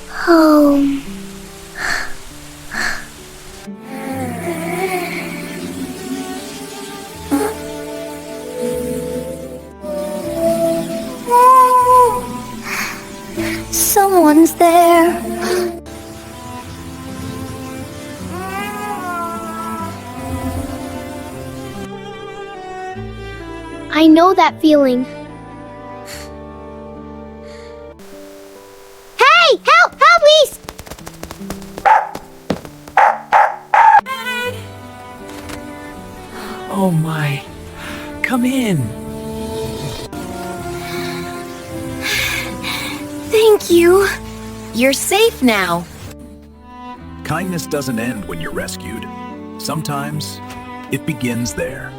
Home. Someone's there. I know that feeling. Hey! Help! Help, please! Oh my. Come in. Thank you. You're safe now. Kindness doesn't end when you're rescued. Sometimes it begins there.